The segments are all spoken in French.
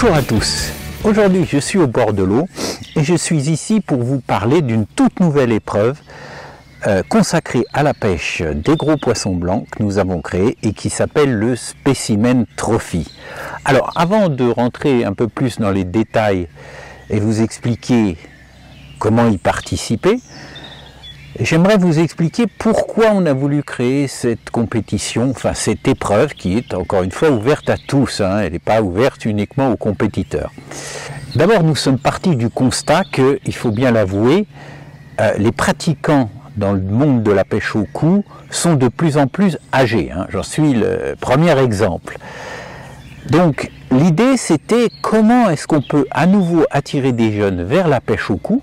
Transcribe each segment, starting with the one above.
Bonjour à tous, aujourd'hui je suis au bord de l'eau et je suis ici pour vous parler d'une toute nouvelle épreuve consacrée à la pêche des gros poissons blancs que nous avons créée et qui s'appelle le Specimen Trophy. Alors avant de rentrer un peu plus dans les détails et vous expliquer comment y participer, j'aimerais vous expliquer pourquoi on a voulu créer cette compétition, enfin cette épreuve qui est encore une fois ouverte à tous, elle n'est pas ouverte uniquement aux compétiteurs. D'abord, nous sommes partis du constat que, il faut bien l'avouer, les pratiquants dans le monde de la pêche au coup sont de plus en plus âgés. J'en suis le premier exemple. Donc l'idée c'était comment est-ce qu'on peut à nouveau attirer des jeunes vers la pêche au coup.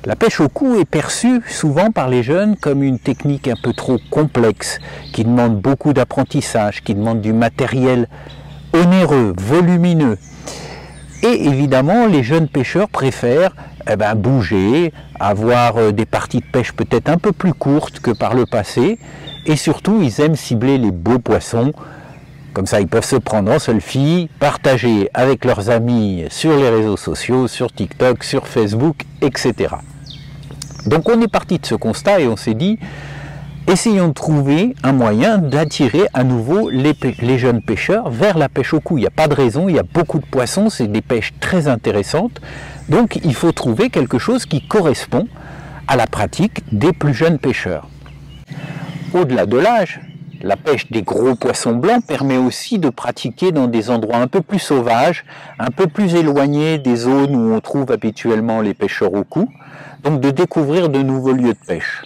La pêche au coup est perçue souvent par les jeunes comme une technique un peu trop complexe, qui demande beaucoup d'apprentissage, qui demande du matériel onéreux, volumineux. Et évidemment, les jeunes pêcheurs préfèrent bouger, avoir des parties de pêche peut-être un peu plus courtes que par le passé, et surtout, ils aiment cibler les beaux poissons. Comme ça, ils peuvent se prendre en selfie, partager avec leurs amis sur les réseaux sociaux, sur TikTok, sur Facebook, etc. Donc on est parti de ce constat et on s'est dit, essayons de trouver un moyen d'attirer à nouveau les jeunes pêcheurs vers la pêche au coup. Il n'y a pas de raison, il y a beaucoup de poissons, c'est des pêches très intéressantes. Donc il faut trouver quelque chose qui correspond à la pratique des plus jeunes pêcheurs. Au-delà de l'âge, la pêche des gros poissons blancs permet aussi de pratiquer dans des endroits un peu plus sauvages, un peu plus éloignés des zones où on trouve habituellement les pêcheurs au coup, donc de découvrir de nouveaux lieux de pêche.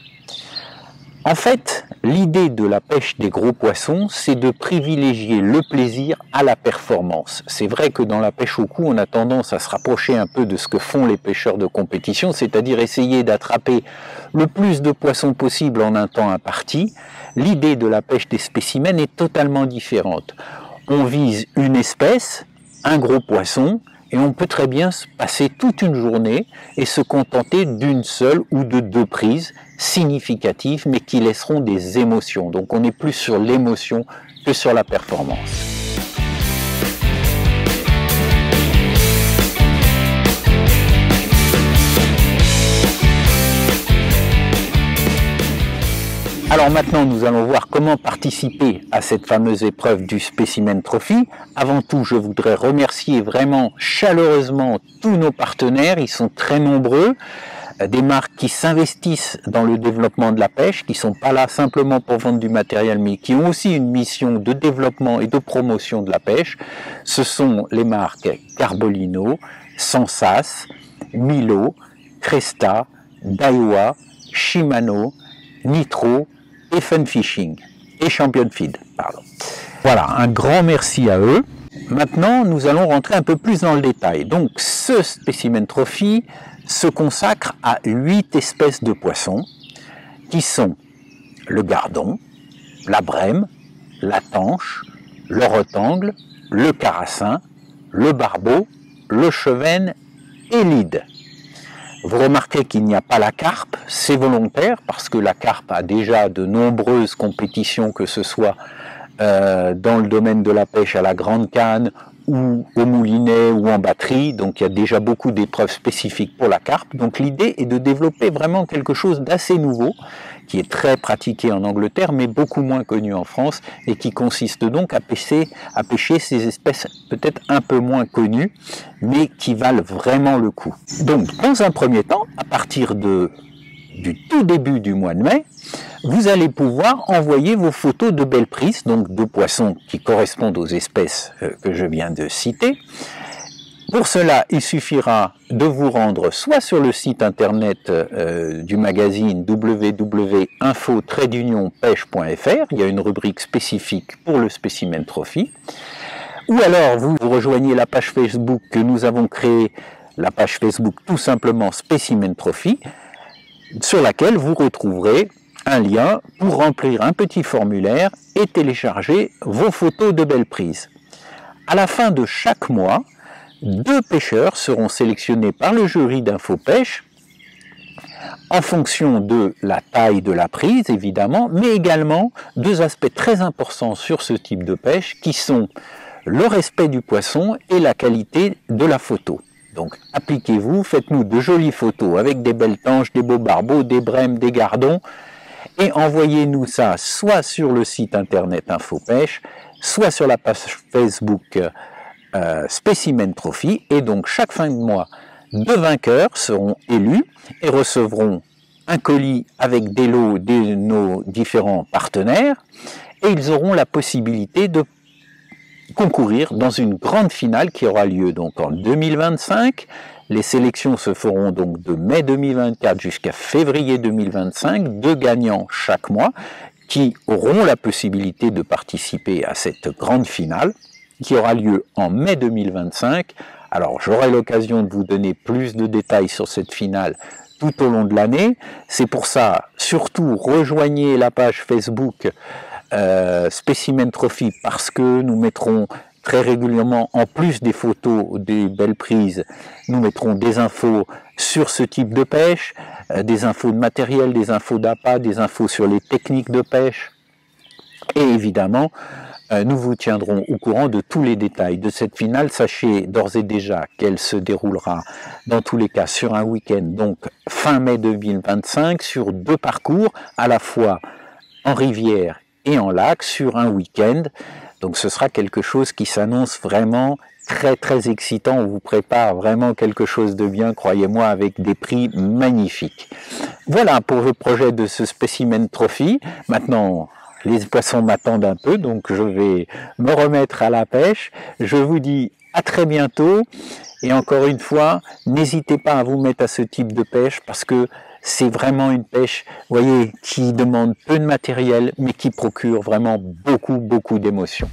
En fait, l'idée de la pêche des gros poissons, c'est de privilégier le plaisir à la performance. C'est vrai que dans la pêche au coup, on a tendance à se rapprocher un peu de ce que font les pêcheurs de compétition, c'est-à-dire essayer d'attraper le plus de poissons possible en un temps imparti. L'idée de la pêche des spécimens est totalement différente. On vise une espèce, un gros poisson, et on peut très bien se passer toute une journée et se contenter d'une seule ou de deux prises significatives, mais qui laisseront des émotions. Donc on est plus sur l'émotion que sur la performance. Alors maintenant, nous allons voir comment participer à cette fameuse épreuve du Specimen Trophy. Avant tout, je voudrais remercier vraiment chaleureusement tous nos partenaires. Ils sont très nombreux. Des marques qui s'investissent dans le développement de la pêche, qui ne sont pas là simplement pour vendre du matériel, mais qui ont aussi une mission de développement et de promotion de la pêche. Ce sont les marques Carbolino, Sensas, Milo, Cresta, Daiwa, Shimano, Nitro, et Fun Fishing, et Champion Feed, pardon. Voilà, un grand merci à eux. Maintenant, nous allons rentrer un peu plus dans le détail. Donc, ce Specimen Trophy se consacre à 8 espèces de poissons, qui sont le gardon, la brème, la tanche, le retangle, le carassin, le barbeau, le chevenne et l'hide. Vous remarquez qu'il n'y a pas la carpe, c'est volontaire parce que la carpe a déjà de nombreuses compétitions, que ce soit dans le domaine de la pêche à la grande canne ou au moulinet ou en batterie, donc il y a déjà beaucoup d'épreuves spécifiques pour la carpe. Donc l'idée est de développer vraiment quelque chose d'assez nouveau, qui est très pratiqué en Angleterre, mais beaucoup moins connu en France, et qui consiste donc à pêcher ces espèces peut-être un peu moins connues, mais qui valent vraiment le coup. Donc, dans un premier temps, à partir du tout début du mois de mai, vous allez pouvoir envoyer vos photos de belles prises, donc de poissons qui correspondent aux espèces que je viens de citer. Pour cela, il suffira de vous rendre soit sur le site internet du magazine www.info-pêche.fr, il y a une rubrique spécifique pour le Specimen Trophy, ou alors vous rejoignez la page Facebook que nous avons créée, la page Facebook tout simplement Specimen Trophy, sur laquelle vous retrouverez un lien pour remplir un petit formulaire et télécharger vos photos de belles prises. À la fin de chaque mois, 2 pêcheurs seront sélectionnés par le jury d'InfoPêche en fonction de la taille de la prise, évidemment, mais également 2 aspects très importants sur ce type de pêche qui sont le respect du poisson et la qualité de la photo. Donc appliquez-vous, faites-nous de jolies photos avec des belles tanches, des beaux barbeaux, des brèmes, des gardons, et envoyez-nous ça soit sur le site internet InfoPêche, soit sur la page Facebook Specimen Trophy, et donc chaque fin de mois, 2 vainqueurs seront élus et recevront un colis avec des lots de nos différents partenaires, et ils auront la possibilité de concourir dans une grande finale qui aura lieu donc en 2025. Les sélections se feront donc de mai 2024 jusqu'à février 2025, 2 gagnants chaque mois qui auront la possibilité de participer à cette grande finale qui aura lieu en mai 2025. Alors j'aurai l'occasion de vous donner plus de détails sur cette finale tout au long de l'année. C'est pour ça, surtout, rejoignez la page Facebook Specimen Trophy, parce que nous mettrons très régulièrement, en plus des photos des belles prises, nous mettrons des infos sur ce type de pêche, des infos de matériel, des infos d'appât, des infos sur les techniques de pêche. Et évidemment, nous vous tiendrons au courant de tous les détails de cette finale. Sachez d'ores et déjà qu'elle se déroulera dans tous les cas sur un week-end, donc fin mai 2025, sur 2 parcours, à la fois en rivière et en lac, sur un week-end. Donc ce sera quelque chose qui s'annonce vraiment très très excitant. On vous prépare vraiment quelque chose de bien, croyez-moi, avec des prix magnifiques. Voilà pour le projet de ce Specimen Trophy. Maintenant, les poissons m'attendent un peu, donc je vais me remettre à la pêche. Je vous dis à très bientôt. Et encore une fois, n'hésitez pas à vous mettre à ce type de pêche, parce que c'est vraiment une pêche, vous voyez, qui demande peu de matériel, mais qui procure vraiment beaucoup d'émotions.